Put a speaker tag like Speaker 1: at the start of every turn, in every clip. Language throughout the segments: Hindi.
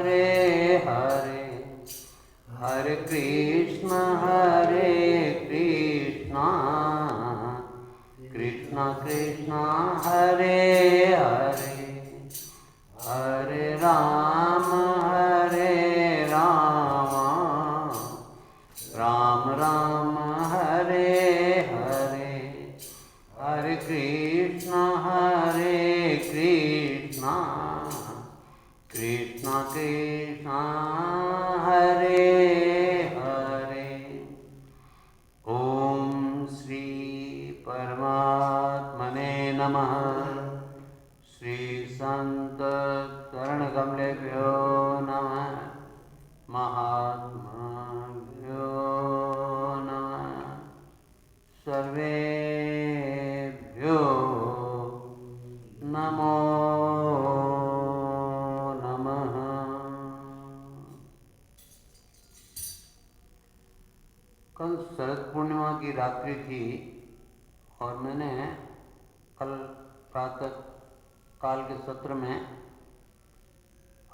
Speaker 1: हरे, हरे कृष्ण कृष्ण कृष्ण हरे हरे, हरे राम राम राम हरे हरे, हरे कृष्ण कृष्ण कृष्ण हरे हरे। ओम श्री परमात्मने नमः। श्री संत चरण कमलेभ्यो नमः। महात्माभ्यो नमः। सर्वेभ्यो नमो नमः। कल शरद पूर्णिमा की रात्रि थी और मैंने कल प्रातः काल के सत्र में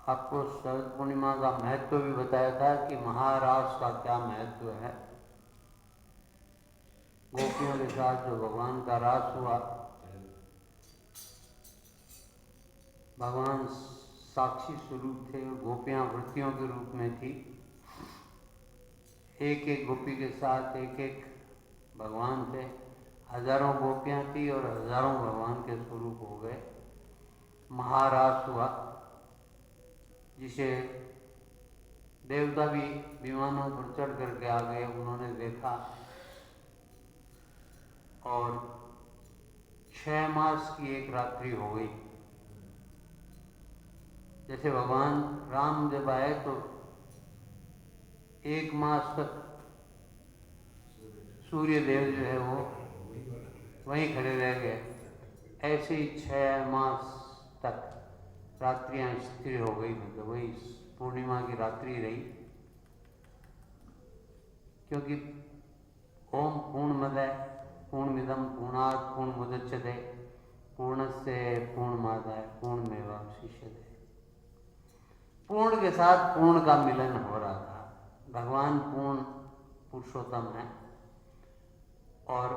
Speaker 1: आपको शरद पूर्णिमा का महत्व भी बताया था कि महारास का क्या महत्व है। गोपियों के साथ जो भगवान का रास हुआ, भगवान साक्षी स्वरूप थे, गोपियां वृत्तियों के रूप में थी। एक एक गोपी के साथ एक एक भगवान थे। हजारों गोपियां थी और हजारों भगवान के स्वरूप हो गए। महारास हुआ जिसे देवता भी विमानों पर चढ़ करके आ गए, उन्होंने देखा। और 6 मास की एक रात्रि हो गई। जैसे भगवान राम जब आए तो 1 मास तक सूर्य देव जो है वो वहीं खड़े रह गए। ऐसे ही 6 मास तक रात्रियां स्थिर हो गई, मतलब वही पूर्णिमा की रात्रि रही। क्योंकि ओम पूर्णमदः पूर्णमिदं पूर्णात् पूर्णमुदच्यते पूर्णस्य पूर्णमादाय पूर्णमेवावशिष्यते। पूर्ण के साथ पूर्ण का मिलन हो रहा था। भगवान पूर्ण पुरुषोत्तम है और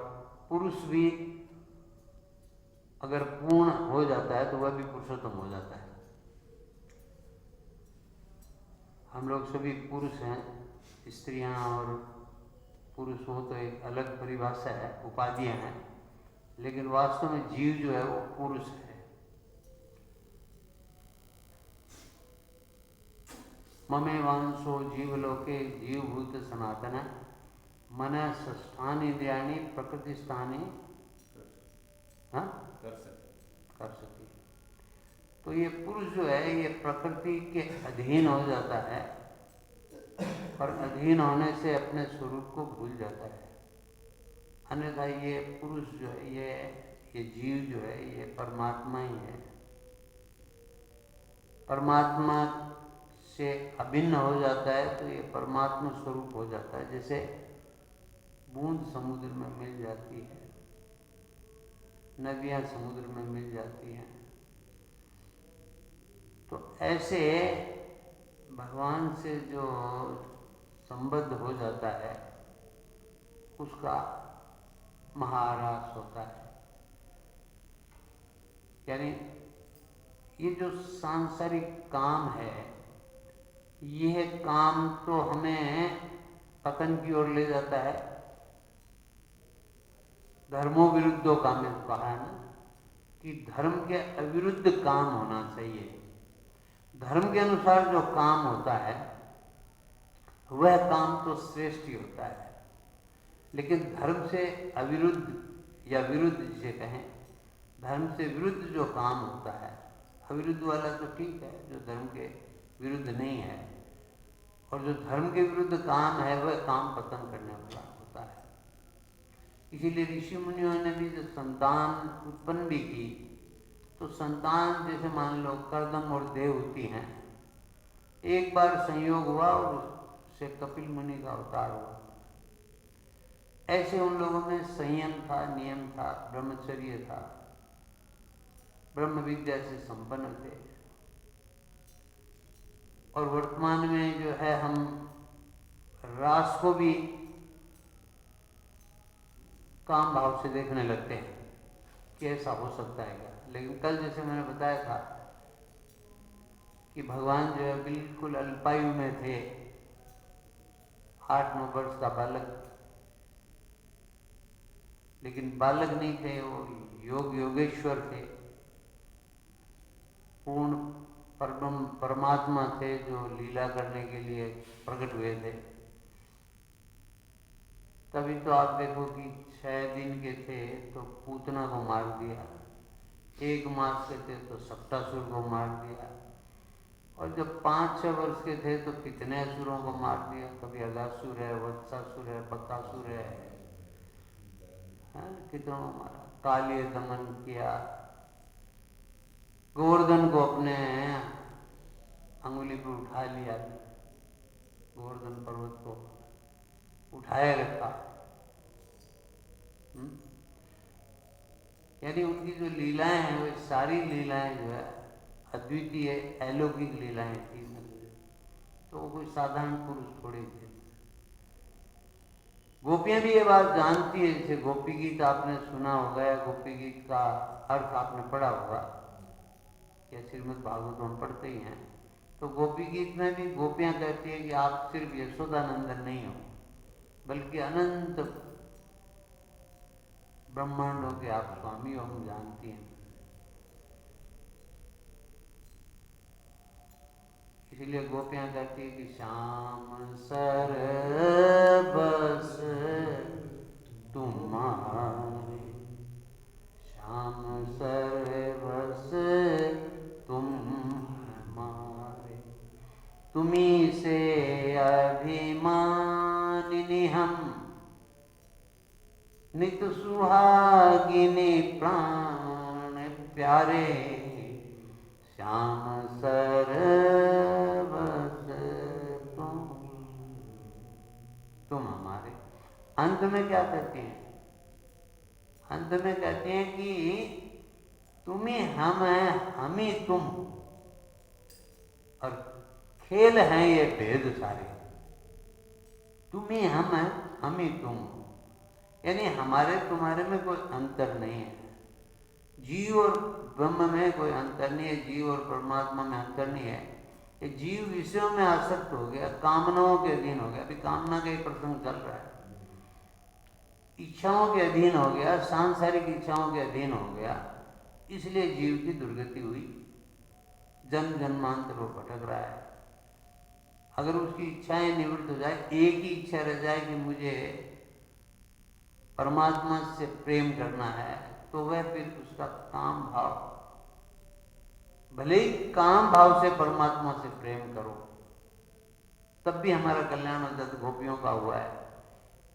Speaker 1: पुरुष भी अगर पूर्ण हो जाता है तो वह भी पुरुषोत्तम हो जाता है। हम लोग सभी पुरुष हैं, स्त्रियां और पुरुष हो तो एक अलग परिभाषा है, उपाधियां हैं, लेकिन वास्तव में जीव जो है वो पुरुष है। ममे वांसो जीवलोके जीवभूत सनातन मन षष्ठानि इंद्रियाणि प्रकृति स्थानी कर सके। तो ये पुरुष जो है ये प्रकृति के अधीन हो जाता है और अधीन होने से अपने स्वरूप को भूल जाता है। अन्यथा ये पुरुष जो है ये जीव जो है ये परमात्मा ही है। परमात्मा से अभिन्न हो जाता है तो ये परमात्मा स्वरूप हो जाता है। जैसे बूंद समुद्र में मिल जाती है, नदियां समुद्र में मिल जाती हैं, तो ऐसे भगवान से जो संबद्ध हो जाता है उसका महारास होता है। यानी ये जो सांसारिक काम है, यह काम तो हमें पतन की ओर ले जाता है। धर्मो विरुद्धो काम में कहा है ना कि धर्म के अविरुद्ध काम होना चाहिए। धर्म के अनुसार जो काम होता है वह काम तो श्रेष्ठ ही होता है, लेकिन धर्म से अविरुद्ध या विरुद्ध जिसे कहें, धर्म से विरुद्ध जो काम होता है, अविरुद्ध वाला तो ठीक है जो धर्म के विरुद्ध नहीं है, और जो धर्म के विरुद्ध काम है वह काम पतन करने वाला होता है। इसीलिए ऋषि मुनियों ने भी जब संतान उत्पन्न भी की तो संतान जैसे मान लो कर्दम और देव होती हैं, एक बार संयोग हुआ और उससे कपिल मुनि का अवतार हुआ। ऐसे उन लोगों में संयम था, नियम था, ब्रह्मचर्य था, ब्रह्म विद्या से संपन्न थे और वर्तमान में जो है हम रास को भी काम भाव से देखने लगते हैं कि ऐसा हो सकता है क्या। लेकिन कल जैसे मैंने बताया था कि भगवान जो है बिल्कुल अल्पायु में थे, 8-9 वर्ष का बालक, लेकिन बालक नहीं थे, वो योगेश्वर थे, पूर्ण परमात्मा थे जो लीला करने के लिए प्रकट हुए थे। तभी तो आप देखो कि 6 दिन के थे तो पूतना को मार दिया, 1 मास के थे तो सप्तासुर को मार दिया, और जब 5-6 वर्ष के थे तो कितने असुरों को मार दिया। कभी अगासुर है, वत्सासुर है, बकासुर है, कितनों को मारा, काली दमन किया, गोवर्धन को अपने अंगुली पर उठा लिया, गोवर्धन पर्वत को उठाए रखा। यानी उनकी जो लीलाएं हैं वो सारी लीलाएं जो है अद्वितीय अलौकिक लीलाएं थी। तो वो कोई साधारण पुरुष थोड़े थे। गोपियां भी ये बात जानती है। जैसे गोपी गीत आपने सुना होगा या गोपी गीत का अर्थ आपने पढ़ा होगा, या श्रीमद् भागवत हम पढ़ते ही हैं। तो गोपी गीत में भी गोपियां कहती है कि आप सिर्फ यशोदानंदन नहीं हो, बल्कि अनंत ब्रह्मांडों के आप स्वामी हो, हम जानती हैं। इसीलिए गोपियां कहती है कि श्याम सर बस तुम्हारे, श्याम सर बस तुम हमारे, तुम्ही से अभिमानिनी हम, नित सुहागिनी प्राण प्यारे, श्याम सर बस तुम हमारे। अंत में क्या कहते हैं? अंत में कहते हैं कि तुम ही हम हैं, हम ही तुम, और खेल हैं ये भेद सारे। तुम ही हम हैं, हम ही तुम, यानी हमारे तुम्हारे में कोई अंतर नहीं है। जीव और ब्रह्म में कोई अंतर नहीं है, जीव और परमात्मा में अंतर नहीं है। ये जीव विषयों में आसक्त हो गया, कामनाओं के अधीन हो गया। अभी कामना का ही प्रसंग चल रहा है। इच्छाओं के अधीन हो गया, सांसारिक इच्छाओं के अधीन हो गया, इसलिए जीव की दुर्गति हुई, जन्म जन्मांतर वो भटक रहा है। अगर उसकी इच्छाएं निवृत्त हो जाए, एक ही इच्छा रह जाए कि मुझे परमात्मा से प्रेम करना है, तो वह फिर उसका काम भाव, भले ही काम भाव से परमात्मा से प्रेम करो, तब भी हमारा कल्याण हो जाता। गोपियों का हुआ है।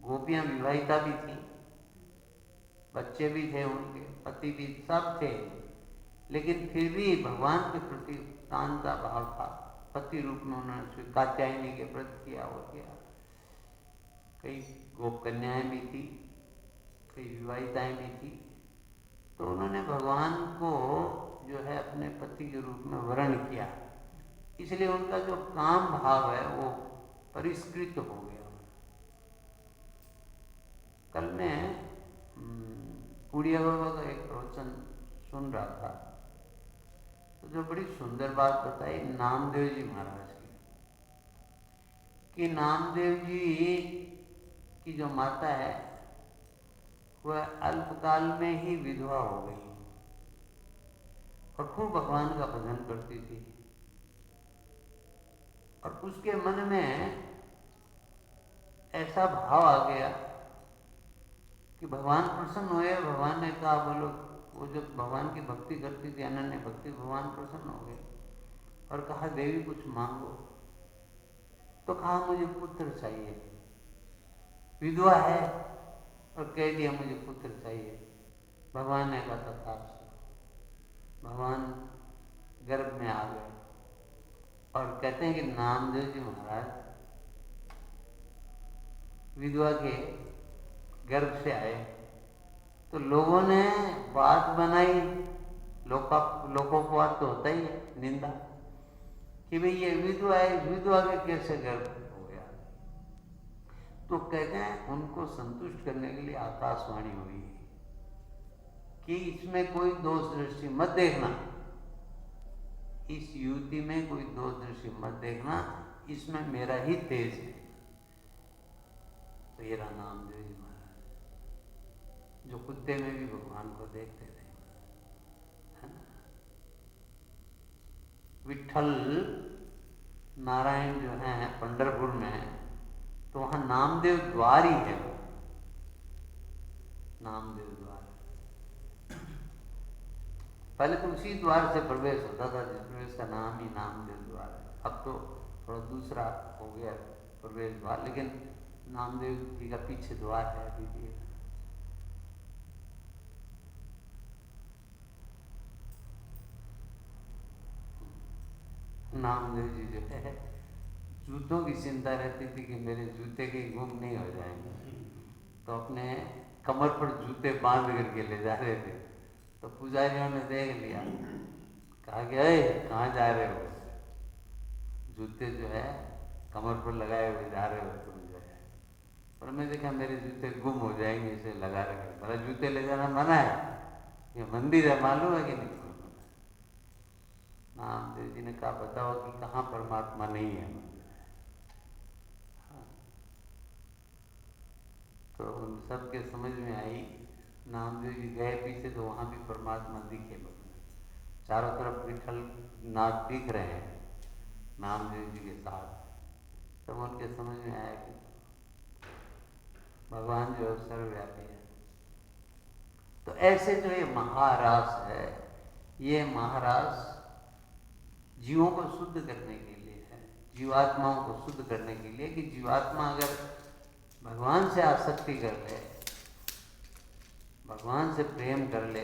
Speaker 1: गोपियां विवाहिता भी थी, बच्चे भी थे, उनके पति भी सब थे, लेकिन फिर भी भगवान के प्रति कांता भाव था। पति रूप में उन्होंने कात्यायनी के व्रत किया हो गया। कई गोप कन्याएं भी थी, कई विवाहिताएं भी थी। तो उन्होंने भगवान को जो है अपने पति के रूप में वर्ण किया, इसलिए उनका जो काम भाव है वो परिष्कृत हो गया। कल मैं कुड़िया बाबा का एक प्रवचन सुन रहा था, तो जो बड़ी सुंदर बात बताई नामदेव जी महाराज की, कि नामदेव जी की जो माता है वह अल्पकाल में ही विधवा हो गई और खूब भगवान का भजन करती थी। और उसके मन में ऐसा भाव आ गया कि भगवान प्रसन्न हुए। भगवान ने कहा, बोलो, वो जब भगवान की भक्ति करती थी, अनन्य भक्ति, भगवान प्रसन्न हो गए और कहा, देवी कुछ मांगो। तो कहा, मुझे पुत्र चाहिए। विधवा है और कह दिया मुझे पुत्र चाहिए। भगवान ने कहा, तथास्तु। भगवान गर्भ में आ गए और कहते हैं कि नामदेव जी महाराज विधवा के गर्भ से आए, तो लोगों ने बात बनाई। लोकोपवाद तो होता ही है, निंदा। कि भाई ये विधवा है, विधवा के कैसे गर्भ हो गया? तो कहते हैं उनको संतुष्ट करने के लिए आकाशवाणी हुई कि इसमें कोई दोष दृष्टि मत देखना, इस युवती में कोई दोष दृष्टि मत देखना, इसमें मेरा ही तेज है। तेरा नाम जो ही महाराज, जो कुत्ते में भी भगवान को देखते थे, है ना? विठल नारायण जो है पंढरपुर में, तो वहां नामदेव द्वार ही है, वो नामदेव द्वार। पहले तो उसी द्वार से प्रवेश होता था, जिस प्रवेश का नाम ही नामदेव द्वार है। अब तो थोड़ा दूसरा हो गया प्रवेश द्वार, लेकिन नामदेव जी का पीछे द्वार है अभी भी। नामदेव जी जो है, जूतों की चिंता रहती थी कि मेरे जूते कहीं गुम नहीं हो जाएंगे, तो अपने कमर पर जूते बांध करके ले जा रहे थे। तो पुजारियों ने देख लिया, कहा कि अरे कहाँ जा रहे हो, जूते जो है कमर पर लगाए हुए जा रहे हो तुम जो है। और मैं देखा मेरे जूते गुम हो जाएंगे, इसे लगा रखे। मेरा जूते ले जाना मना है, ये मंदिर है, मालूम है कि नहीं? नामदेव जी ने कहा बताओ कि कहाँ परमात्मा नहीं है? हाँ। तो उन सबके समझ में आई। नामदेव जी गए पीछे, तो वहां भी परमात्मा दिखे, चारों तरफ विठल नाथ दिख रहे हैं नामदेव जी के साथ। तब उनके समझ में आया कि भगवान जो है सर्वव्यापी है। तो ऐसे जो ये महारास है, ये महारास जीवों को शुद्ध करने के लिए है, जीवात्माओं को शुद्ध करने के लिए, कि जीवात्मा अगर भगवान से आसक्ति कर ले, भगवान से प्रेम कर ले,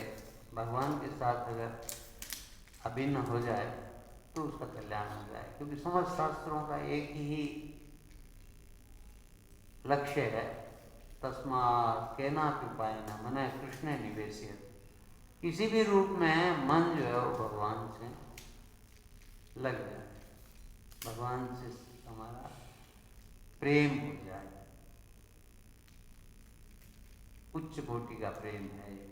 Speaker 1: भगवान के साथ अगर अभिन्न हो जाए, तो उसका कल्याण हो जाए। क्योंकि समस्त शास्त्रों का एक ही लक्ष्य है, तस्मात् केनापि उपायेन मनः कृष्णे निवेशयेत्। किसी भी रूप में मन जो है वो भगवान से लग जाए, भगवान से हमारा प्रेम हो जाए। उच्च कोटि का प्रेम है ये।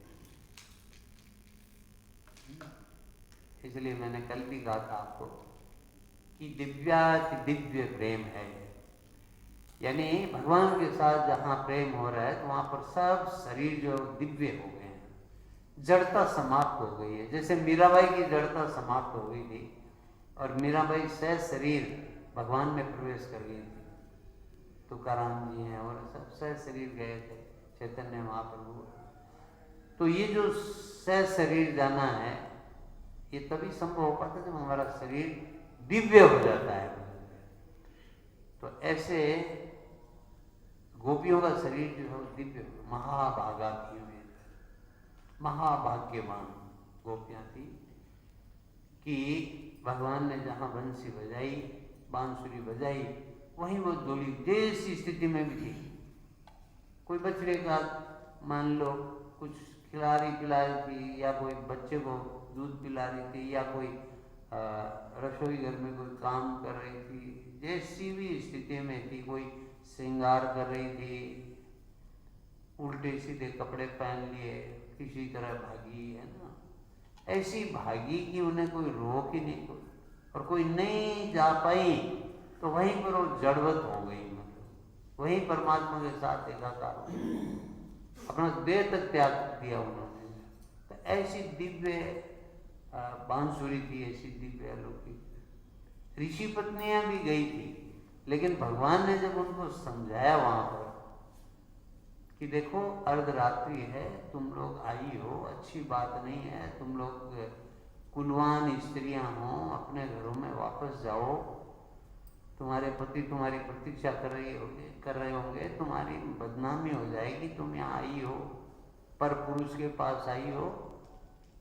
Speaker 1: इसलिए मैंने कल भी कहा था आपको कि दिव्याति दिव्य प्रेम है, यानी भगवान के साथ जहाँ प्रेम हो रहा है, तो वहाँ पर सब शरीर जो दिव्य हो गए हैं, जड़ता समाप्त हो गई है। जैसे मीराबाई की जड़ता समाप्त हो गई थी और मीराबाई सह शरीर भगवान में प्रवेश कर गई थी। तुकाराम जी हैं और सब सह शरीर गए थे, चैतन्य महाप्रभु। तो ये जो सह शरीर जाना है, ये तभी संभव हो पाता है जब हमारा शरीर दिव्य हो जाता है। तो ऐसे गोपियों का शरीर जो है दिव्य, महाभागा थी, महाभाग्यवान गोपियां थी कि भगवान ने जहाँ बंसी बजाई, बांसुरी बजाई, वहीं वो डोली जैसी स्थिति में भी थी। कोई बछड़े का मान लो कुछ खिला रही पिला रही थी, या कोई बच्चे को दूध पिला रही थी, या कोई रसोई घर में कोई काम कर रही थी, जैसी भी स्थिति में थी, कोई श्रृंगार कर रही थी, उल्टे सीधे कपड़े पहन लिए, किसी तरह भागी, है ना, ऐसी भागी कि उन्हें कोई रोक ही नहीं, और कोई नहीं जा पाई, तो वहीं पर वो जड़वत हो गई, मतलब वहीं परमात्मा के साथ एकाकार हो गई, अपना देह तक त्याग दिया उन्होंने। तो ऐसी दिव्य बांसुरी थी, ऐसी दिव्य अलौकिक। ऋषि पत्नियां भी गई थी, लेकिन भगवान ने जब उनको समझाया वहां पर कि देखो अर्धरात्रि है, तुम लोग आई हो, अच्छी बात नहीं है, तुम लोग कुलवान स्त्रियां हो, अपने घरों में वापस जाओ, तुम्हारे पति तुम्हारी प्रतीक्षा कर रहे होंगे, तुम्हारी बदनामी हो जाएगी, तुम यहाँ आई हो, पर पुरुष के पास आई हो,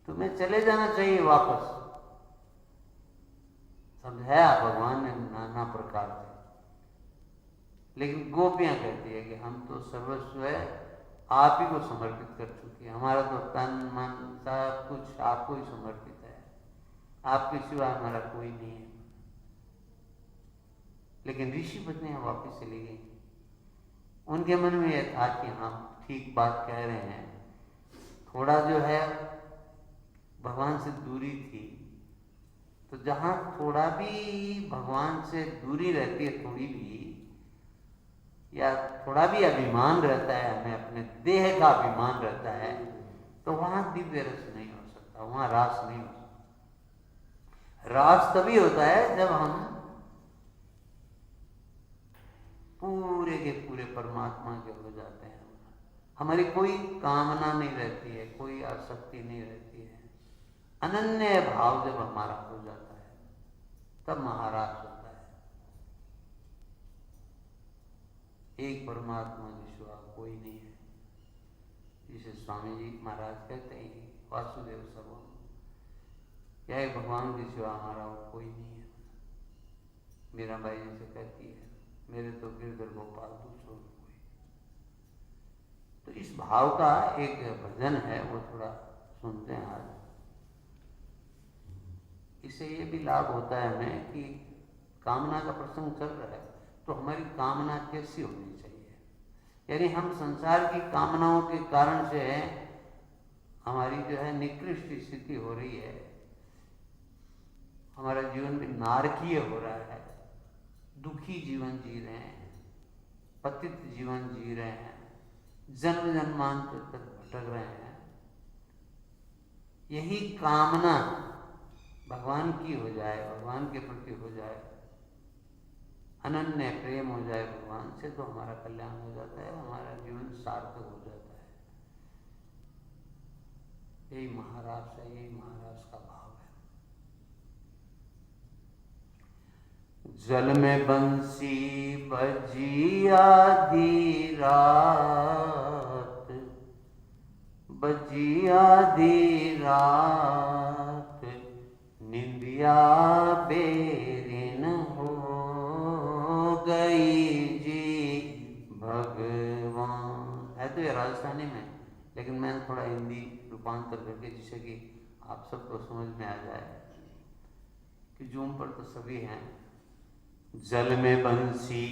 Speaker 1: तुम्हें चले जाना चाहिए वापस। समझाया भगवान ने नाना प्रकार से। लेकिन गोपियां कहती है कि हम तो सर्वस्व है आप ही को समर्पित कर चुके हैं, हमारा तो तन मन सब कुछ आपको ही समर्पित है, आपके सिवा हमारा कोई नहीं है। लेकिन ऋषि पत्नियां वापस चली गई। उनके मन में यह था कि हाँ ठीक बात कह रहे हैं, थोड़ा जो है भगवान से दूरी थी, तो जहां थोड़ा भी भगवान से दूरी रहती है, थोड़ी भी या थोड़ा भी अभिमान रहता है, हमें अपने देह का अभिमान रहता है, तो वहां दिव्य रस नहीं हो सकता, वहां रास नहीं हो सकता। रास तभी होता है जब हम पूरे के पूरे परमात्मा के हो जाते हैं, हमारी कोई कामना नहीं रहती है, कोई आसक्ति नहीं रहती है, अनन्य भाव जब हमारा हो जाता है तब महाराज होता है। एक परमात्मा के सिवा कोई नहीं है, जिसे स्वामी जी महाराज कहते हैं वासुदेव सर्वम, क्या है भगवान के सिवा हमारा और कोई नहीं है। मीरा बाई जी से कहती है मेरे तो गिरधर गोपाल दूसरों कोई। तो इस भाव का एक भजन है, वो थोड़ा सुनते हैं आज। इससे ये भी लाभ होता है हमें कि कामना का प्रसंग चल रहा है तो हमारी कामना कैसी होनी चाहिए, यानी हम संसार की कामनाओं के कारण से हमारी जो है निकृष्ट स्थिति हो रही है, हमारा जीवन भी नारकीय हो रहा है, दुखी जीवन जी रहे हैं, पतित जीवन जी रहे हैं, जन्म जन्मांतर तक भटक रहे हैं। यही कामना भगवान की हो जाए, भगवान के प्रति हो जाए, अनन्य प्रेम हो जाए भगवान से, तो हमारा कल्याण हो जाता है, हमारा जीवन सार्थक हो जाता है। यही महाराज है, यही महाराज का भाव है। जल में बंसी बजी आधी रात, बजी आधी रात, निंदिया बेरिन हो गई जी भगवान। है तो ये राजस्थानी में, लेकिन मैंने थोड़ा हिंदी रूपांतर करके, जिससे कि आप सबको समझ में आ जाए कि जूम पर तो सभी हैं। जल में बंसी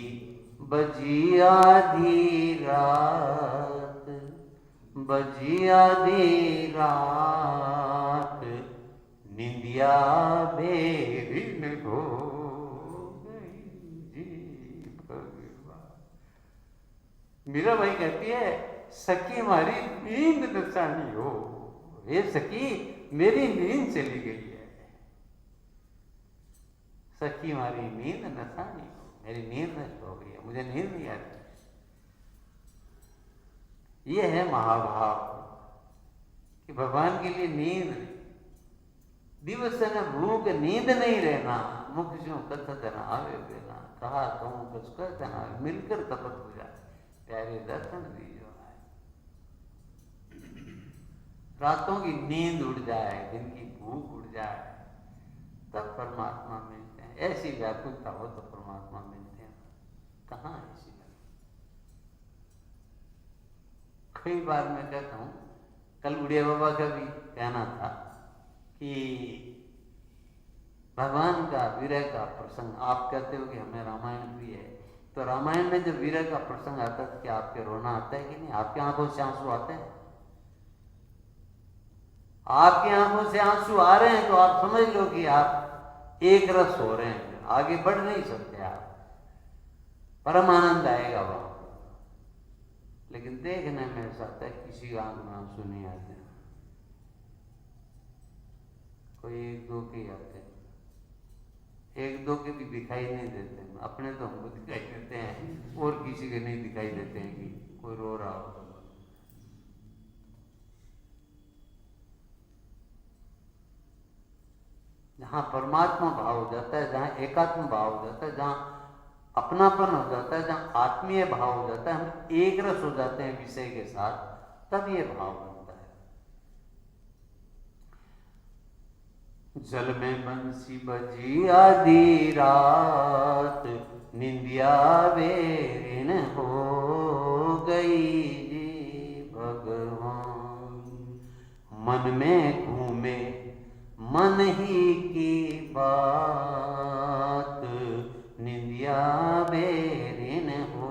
Speaker 1: बजी आधी रात, बजी आधी रात, निंदिया बेरिन हो गई जी भगवान। मीरा भाई कहती है सखी हमारी नींद नसानी हो, ये सखी मेरी नींद चली गई है, सखी हमारी नींद नसानी हो, मेरी नींद नष्ट हो गई है, मुझे नींद नहीं आती। ये है महाभाव कि भगवान के लिए नींद नहीं, दिवस न भूख नींद नहीं रहना, मुख जो कथत न आवे बेना, कहा कहूं कुछ कहते ना, मिलकर तपत हो जाए, प्यारे दर्शन दीजो आए। रातों की नींद उड़ जाए, दिन की भूख उड़ जाए, तब परमात्मा मिलते हैं। ऐसी व्याकुलता हो तो परमात्मा मिलते हैं, कहाँ ऐसी व्याकुलता। कई बार मैं कहता हूँ, कल बुढ़िया बाबा का भी कहना था कि भगवान का विरह का प्रसंग, आप कहते हो कि हमें रामायण प्रिय है, तो रामायण में जब विरह का प्रसंग आता है कि आपके रोना आता है कि नहीं, आपकी आंखों से आंसू आते हैं? आपकी आंखों से आंसू आ रहे हैं तो आप समझ लो कि आप एक रस हो रहे हैं, आगे बढ़ नहीं सकते आप, परम आनंद आएगा वहां। लेकिन देखने में ऐसा आता है किसी की आंख में आंसू नहीं आते, कोई एक दो के आते हैं, एक दो के भी दिखाई नहीं देते हैं, अपने तो हमको दिखाई देते हैं और किसी के नहीं दिखाई देते हैं कि कोई रो रहा हो। जहां परमात्मा भाव हो जाता है, जहां एकात्म भाव हो जाता है, जहां अपनापन हो जाता है, जहां आत्मीय भाव हो जाता है, हम एक रस हो जाते हैं विषय के साथ, तब ये भाव बनता है। जल में बंसी बजी आधी रात, निंदिया बेरिन हो गई जी भगवान। मन में घूमे मन ही की बात, निंदिया बेरिन हो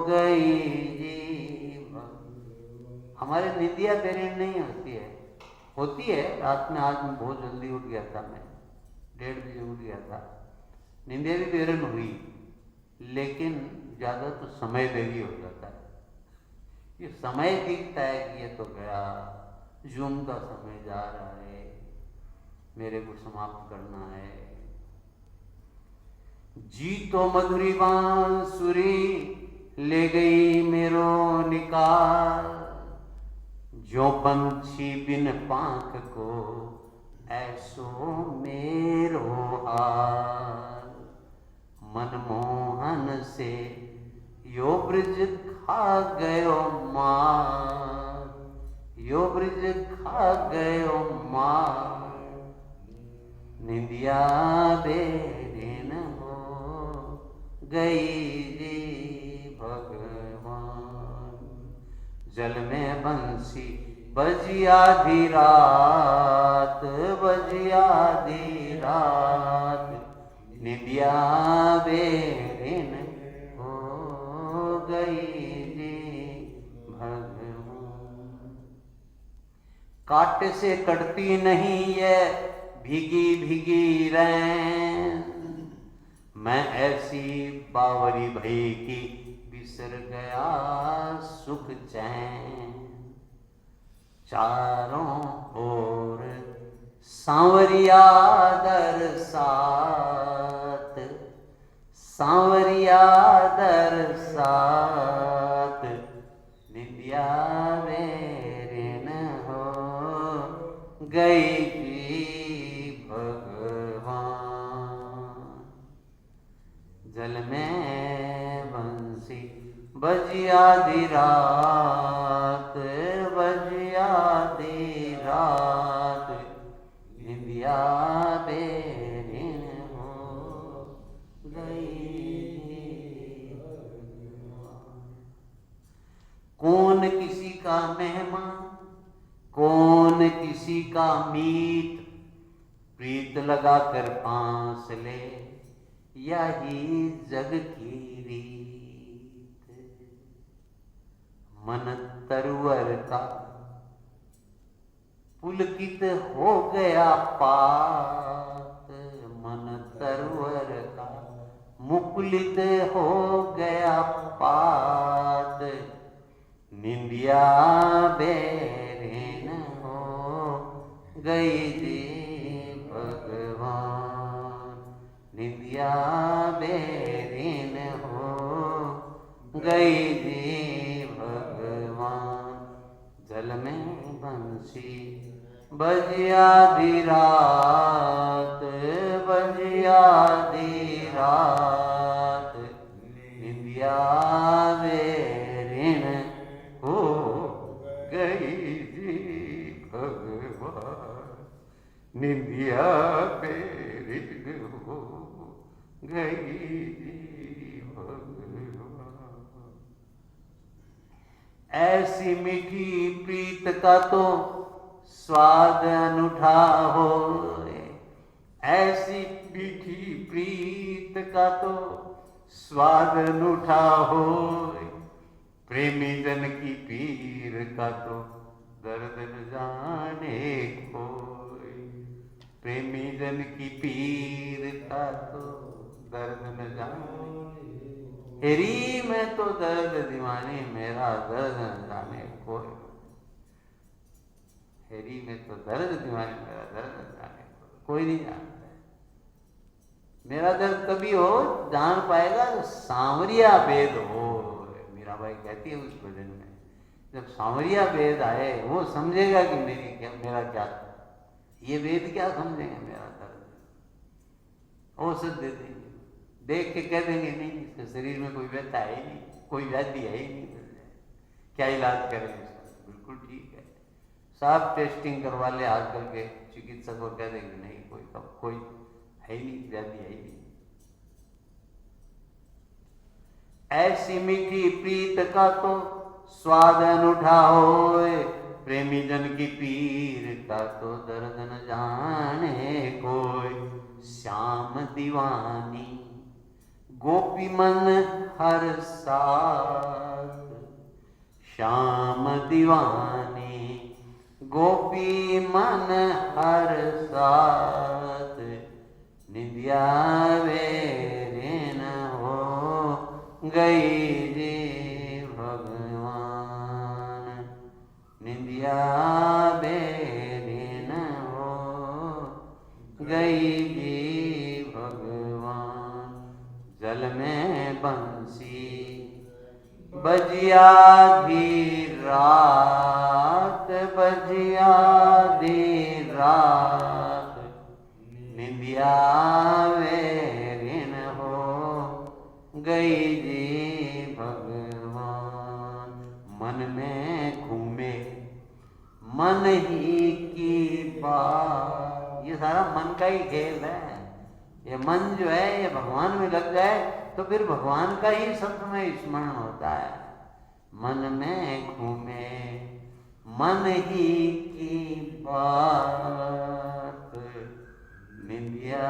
Speaker 1: गई जी। हमारे निंदिया बेरिन नहीं होती है रात में। आज मैं बहुत जल्दी उठ गया था, मैं 1:30 बजे उठ गया था। निंदिया भी बेरन हुई, लेकिन ज्यादा तो समय देरी हो जाता है। ये समय दिखता है कि ये तो गया, जूम का समय जा रहा है, मेरे को समाप्त करना है। जी तो मधुरी बांसुरी ले गई मेरो निकाल, जो पंछी बिन पांख को ऐसो मेरो हाल। मनमोहन से यो ब्रिज खा गयो मार, यो ब्रिज खा गयो मार। निंदिया बेरिन हो गई जी भगवान। जल में बंसी बजी आधी रात, बजी आधी रात। निंदिया बेरिन हो गई जी भगवान। कांटे से कटती नहीं ये भीगी भीगी रैन, मैं ऐसी बावरी भई की बिसर गया सुख चैन। चारों ओर सांवरिया दर साथ, सांवरिया दर साथ। निंदिया बेरिन हो गई जी भगवान। जल में बंसी बजी आधी रात, बजी आधी रात। निंदिया बेरिन हो गई। कौन किसी का मेहमान, कौन किसी का मीत, प्रीत लगा कर पांस ले यही जग की रीत। मन तरुवर का पुलकित हो गया पात, मन तरुवर का मुकुलित हो गया पात। निंदिया बेरिन हो गई जी भगवान। निंदिया बेरिन हो गई जी भगवान। जल में बंसी बजी आधी रात, बजी आधी रात। निंदिया बेरिन हो गई जी भगवान। निंदिया बेरिन हो गई जी भगवान। ऐसी मीठी प्रीत का तो स्वाद अनूठा हो, ऐसी मीठी प्रीत का तो स्वाद अनूठा हो। प्रेमी जन की पीर का तो दर्द न जाने कोई, प्रेमी जन की पीर का तो दर्द न जाने। हेरी में तो दर्द दीवानी मेरा दर्द न जाने कोई, हेरी में तो दर्द दीवानी मेरा दर्द न जाने कोई नहीं जानता है। मेरा दर्द कभी हो जान पाएगा तो सांवरिया भेद हो। मीराबाई कहती है उस भजन में, जब सांवरिया वेद आए वो समझेगा कि मेरा क्या, ये वेद क्या समझेंगे मेरा दर्द। औषध दे देंगे, देख के कह देंगे नहीं इसके शरीर में कोई व्यथा है ही नहीं, कोई व्याधि है ही नहीं, क्या इलाज करेंगे इसका। बिल्कुल ठीक है, सब टेस्टिंग करवा ले आजकल के चिकित्सक और कह देंगे नहीं कोई है ही नहीं, व्याधि है ही नहीं। ऐसी मीठी प्रीत का तो स्वाद अनूठा होए, प्रेमी जन की पीर का तो दर्द न जाने कोई। श्याम दीवानी गोपी मन हर साथ श्याम दीवानी, गोपी मन हर साथ निंदिया वे न हो गई जी भगवान, निंदिया वे न हो गई जी भगवान। जल में बंसी बजिया धी रात, बजिया धी रात निंदिया वे ऋण हो गई जी भगवान। मन में घूमे मन ही की बात, ये सारा मन का ही खेल है। ये मन जो है ये भगवान में लग जाए तो फिर भगवान का ही सब समय स्मरण होता है। मन में घूमे मन ही की बात, निंदिया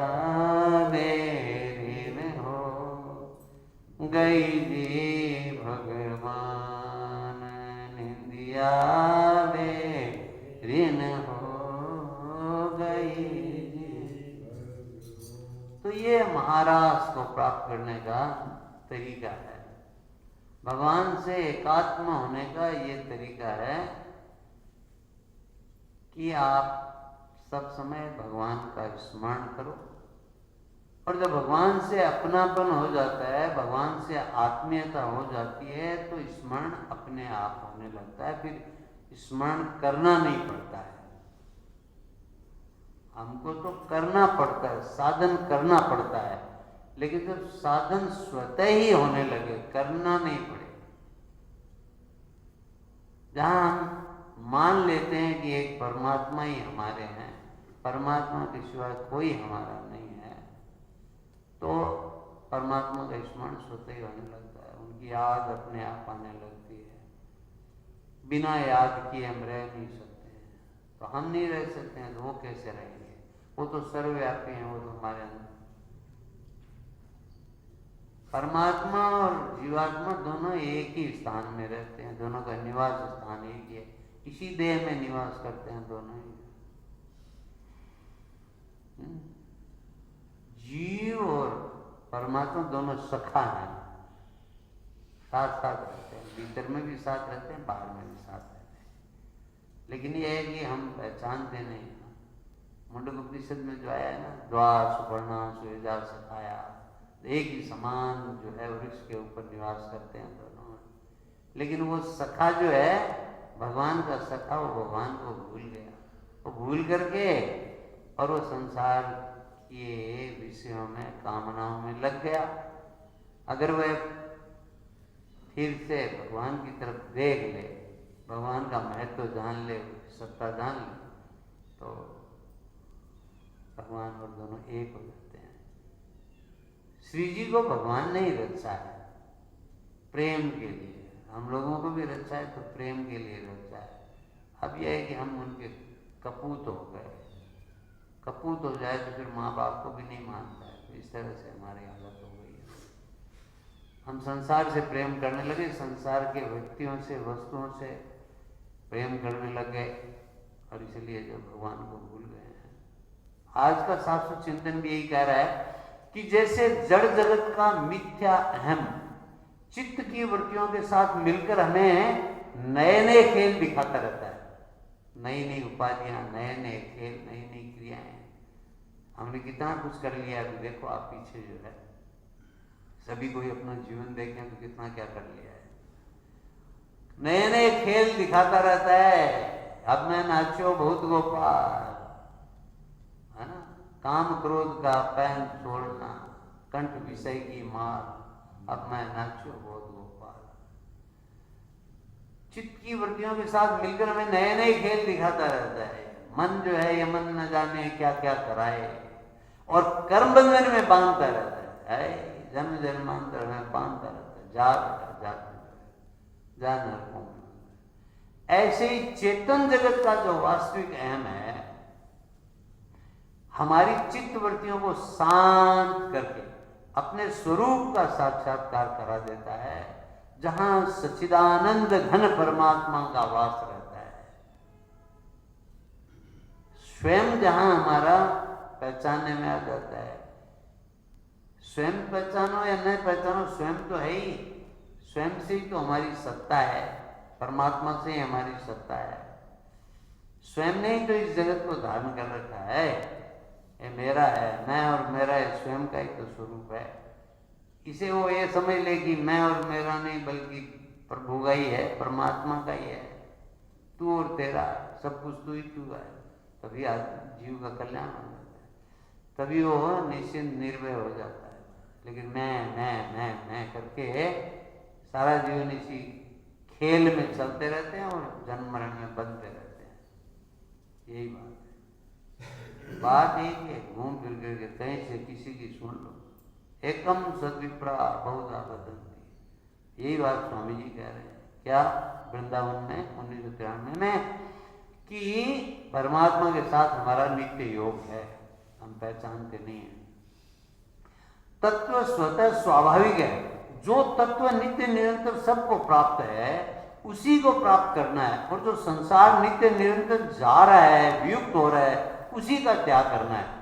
Speaker 1: मेरे में हो गई जी भगवान, निंदिया मेरे में हो गई। तो ये महाराज को प्राप्त करने का तरीका है, भगवान से एकात्म होने का ये तरीका है कि आप सब समय भगवान का स्मरण करो। और जब भगवान से अपनापन हो जाता है, भगवान से आत्मीयता हो जाती है तो स्मरण अपने आप होने लगता है, फिर स्मरण करना नहीं पड़ता है। हमको तो करना पड़ता है, साधन करना पड़ता है, लेकिन जब साधन स्वतः ही होने लगे, करना नहीं पड़े, जहां हम मान लेते हैं कि एक परमात्मा ही हमारे हैं, परमात्मा के सिवाय कोई हमारा नहीं है, तो परमात्मा का स्मरण स्वतः ही होने लगता है, उनकी याद अपने आप आने लगती है। बिना याद किए हम रह नहीं सकते हैं, तो हम नहीं रह सकते हैं तो वो कैसे रहेंगे? वो तो सर्वव्यापी हैं, वो तो हमारे अंदर। परमात्मा और जीवात्मा दोनों एक ही स्थान में रहते हैं, दोनों का निवास स्थान एक ही है, इसी देह में निवास करते हैं दोनों ही। जीव और परमात्मा दोनों सखा हैं, साथ साथ रहते हैं, भीतर में भी साथ रहते हैं, बाहर में भी साथ रहते हैं, लेकिन ये है कि हम पहचानते नहीं। मुंडकोपनिषद में जो आया है ना, द्वार सुपर्णा सुजा सखाया, एक ही समान जो है वृक्ष के ऊपर निवास करते हैं दोनों, लेकिन वो सखा जो है भगवान का सखा, वो भगवान को भूल गया, वो भूल करके और वो संसार के विषयों में कामनाओं में लग गया। अगर वह फिर से भगवान की तरफ देख ले, भगवान का महत्व जान ले, सत्ता जान ले, तो भगवान और दोनों एक हो जाते हैं। श्री जी को भगवान ने ही रचा है प्रेम के लिए, हम लोगों को भी रचा है तो प्रेम के लिए रचा है। अब यह है कि हम उनके कपूत हो गए, कपूत हो जाए तो फिर माँ बाप को भी नहीं मानता है, तो इस तरह से हमारी हालत हो गई है। हम संसार से प्रेम करने लगे, संसार के व्यक्तियों से वस्तुओं से प्रेम करने लगे, और इसलिए जो भगवान को भूल गए हैं। आज का शास्त्र चिंतन भी यही कह रहा है कि जैसे जड़ जगत का मिथ्या अहम चित्त की वृत्तियों के साथ मिलकर हमें नए नए खेल दिखाता रहता है, नई नई उपाधियां, नए नए खेल, नई नई क्रियाएं। हमने कितना कुछ कर लिया, अभी देखो आप पीछे जो है सभी कोई अपना जीवन देखें तो कितना क्या कर लिया है, नए नए खेल दिखाता रहता है। अब मैं नाचो बहुत गोपाल, है ना, काम क्रोध का पैन छोड़ना, कंठ विषय की मार, अब मैं नाचो बहुत गोपाल। चित्त की वृत्तियों के साथ मिलकर हमें नए नए खेल दिखाता रहता है। मन जो है ये मन न जाने क्या क्या कराए, और कर्म बंधन में बांधता रहता है, जन्म जन्मांतर में बांधता रहता है, जा नरकों में। ऐसे ही चेतन जगत का जो वास्तविक अहम है, हमारी चित्त वृत्तियों को शांत करके अपने स्वरूप का साक्षात्कार करा देता है, जहां सच्चिदानंद घन परमात्मा का वास रहता है। स्वयं जहां हमारा पहचानने में आ जाता है। स्वयं पहचानो या नहीं पहचानो, स्वयं तो है ही, स्वयं से ही तो हमारी सत्ता है, परमात्मा से ही हमारी सत्ता है। स्वयं ने ही तो इस जगत को धारण कर रखा है। ये मेरा है, मैं और मेरा है, स्वयं का ही तो स्वरूप है। इसे वो ये समझ ले कि मैं और मेरा नहीं, बल्कि प्रभु का ही है, परमात्मा का ही है, तू और तेरा, सब कुछ तू ही तू है। तभी जीव का कल्याण हो जाता है, तभी वो निश्चिंत निर्भय हो जाता है। लेकिन मैं करके सारा जीवन इसी खेल में चलते रहते हैं और जन्म मरण में बंधते रहते हैं। यही बात है। बात एक है, घूम फिर करके कहीं से किसी की सुन लो। एकम सद्विप्रा बहुधा वदन्ति, यही बात स्वामी जी कह रहे हैं। क्या? वृंदावन में 1993 में, कि परमात्मा के साथ हमारा नित्य योग है, हम पहचानते नहीं है। तत्व स्वतः स्वाभाविक है। जो तत्व नित्य निरंतर सबको प्राप्त है, उसी को प्राप्त करना है। और जो संसार नित्य निरंतर जा रहा है, वियुक्त हो रहा है, उसी का त्याग करना है।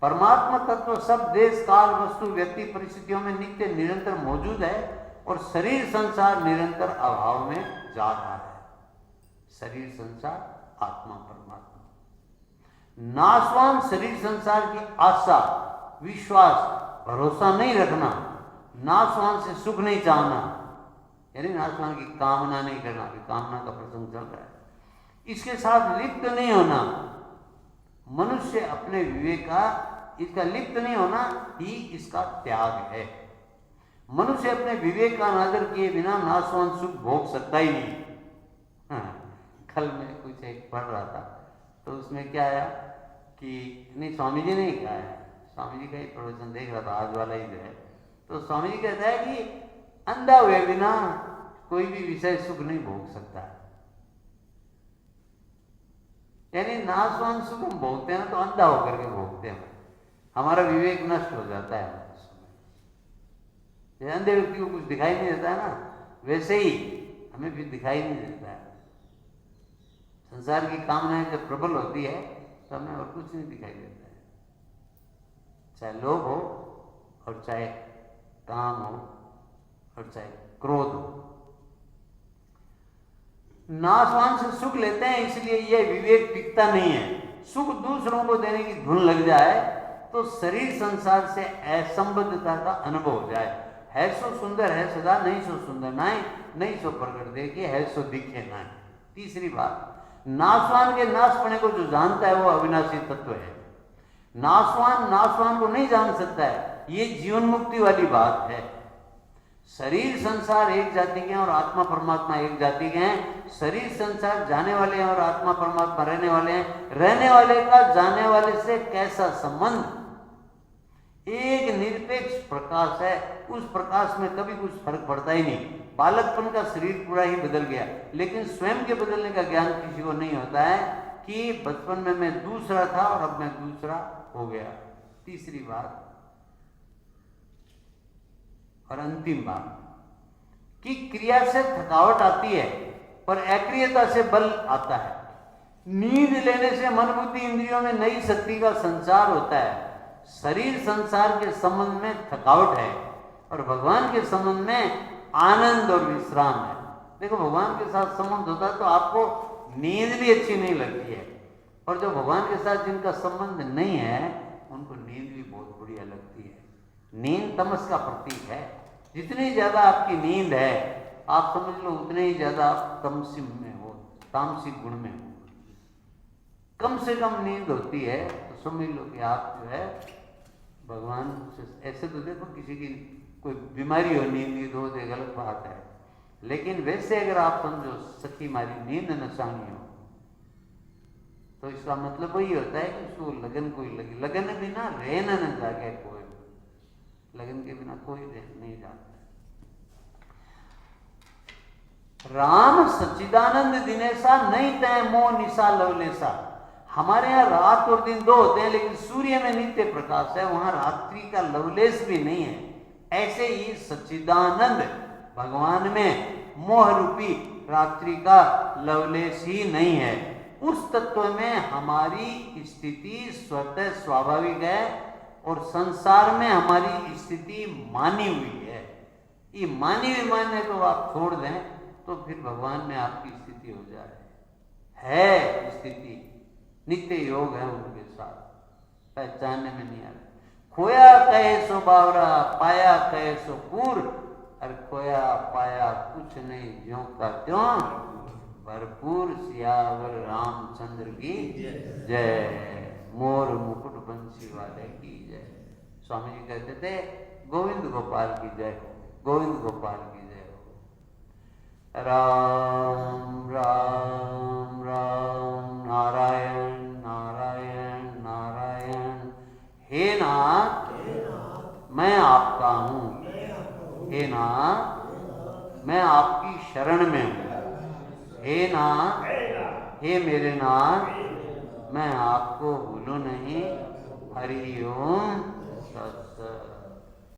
Speaker 1: परमात्मा तत्व सब देश काल वस्तु व्यक्ति परिस्थितियों में नित्य निरंतर मौजूद है, और शरीर संसार निरंतर अभाव में जा रहा है। शरीर संसार, आत्मा परमात्मा। नाशवान शरीर संसार की आशा, विश्वास, भरोसा नहीं रखना, नाशवान से सुख नहीं चाहना, यानी नाशवान की कामना नहीं करना। कामना का प्रसंग चल रहा है। इसके साथ लिप्त नहीं होना। मनुष्य अपने विवेक का, इसका लिप्त नहीं होना ही इसका त्याग है। मनुष्य अपने विवेक का अनादर किए बिना नाशवान सुख भोग सकता ही नहीं। कल मैं कुछ एक पढ़ रहा था, तो उसमें क्या आया कि नहीं, स्वामी जी ने ही कहा है, स्वामी जी का ही प्रवचन देख रहा था, आज वाला ही जो है। तो स्वामी जी कहता है कि अंधा हुए बिना कोई भी विषय सुख नहीं भोग सकता है। यानी नाशवान सुख हम भोगते हैं तो अंधा होकर के भोगते हैं, हमारा विवेक नष्ट हो जाता है। अंधे व्यक्ति को कुछ दिखाई नहीं देता है ना, वैसे ही हमें भी दिखाई नहीं देता है। संसार की कामनाएं जब प्रबल होती है तो हमें और कुछ नहीं दिखाई देता है, चाहे लोभ हो और चाहे काम हो और चाहे क्रोध हो। नाशवान से सुख लेते हैं, इसलिए यह विवेक टिकता नहीं है। सुख दूसरों को देने की धुन लग जाए तो शरीर संसार से असंबद्धता का अनुभव हो जाए। है सो सुंदर है सदा, नहीं सो सुंदर नाय, नहीं सो प्रकट देखे, है सो दिखे नाय। तीसरी बात, नाशवान के नाशपने को जो जानता है वो अविनाशी तत्व है। नाशवान को नहीं जान सकता है, ये जीवन मुक्ति वाली बात है। शरीर संसार एक जाति के हैं और आत्मा परमात्मा एक जाति के हैं। शरीर संसार जाने वाले हैं और आत्मा परमात्मा रहने वाले हैं। रहने वाले का जाने वाले से कैसा संबंध? एक निरपेक्ष प्रकाश है, उस प्रकाश में कभी कुछ फर्क पड़ता ही नहीं। बालकपन का शरीर पूरा ही बदल गया, लेकिन स्वयं के बदलने का ज्ञान किसी को नहीं होता है कि बचपन में मैं दूसरा था और अब मैं दूसरा हो गया। तीसरी बात और अंतिम बात कि क्रिया से थकावट आती है पर अक्रियता से बल आता है। नींद लेने से मन बुद्धि इंद्रियों में नई शक्ति का संचार होता है। शरीर संसार के संबंध में थकावट है और भगवान के संबंध में आनंद और विश्राम है। देखो, भगवान के साथ संबंध होता है तो आपको नींद भी अच्छी नहीं लगती है, और जो भगवान के साथ जिनका संबंध नहीं है उनको नींद भी बहुत बढ़िया लगती है। नींद तमस का प्रतीक है। जितनी ज्यादा आपकी नींद है, आप समझ लो उतने ही ज्यादा आप तमसिम में हो, तामसिक गुण में हो। कम से कम नींद होती है तो समझ लो कि आप जो है भगवान से, ऐसे तो देखो किसी की कोई बीमारी हो, नींद हो तो गलत बात है, लेकिन वैसे अगर आप समझो सखी मारी नींद नशानी हो तो इसका मतलब वही होता है कि उसको लगन कोई लगी। लगन बिना रहना न जागे कोई, लगन के बिना कोई नहीं जाता। राम सच्चिदानंद दिनेशा नहीं तय मोह निशा लवलेशा। हमारे यहाँ रात और दिन दो होते हैं, लेकिन सूर्य में नित्य प्रकाश है, वहां रात्रि का लवलेश भी नहीं है। ऐसे ही सच्चिदानंद भगवान में मोह रूपी रात्रि का लवलेश ही नहीं है। उस तत्व में हमारी स्थिति स्वतः स्वाभाविक है और संसार में हमारी स्थिति मानी हुई है। ये मानी हुई मानने को आप छोड़ दें तो फिर भगवान में आपकी स्थिति हो जाए। है स्थिति, नित्य योग है उनके साथ, पहचानने में नहीं आ रहा। खोया कहे सो बावरा, पाया कहे सो पूर। अरे खोया पाया कुछ नहीं, ज्यों का त्यों भरपूर। सियावर रामचंद्र की जय, मोर मुकुट बंसी वाले की जय। स्वामी जी कहते थे गोविंद गोपाल की जय, गोविंद गोपाल की जय हो। राम राम राम, नारायण नारायण नारायण। हे नाथ मैं आपका हूँ, हे नाथ मैं आपकी शरण में हूँ। हे नाथ, हे मेरे नाथ मैं आपको भूलूं नहीं। हरि ओम तत्सत।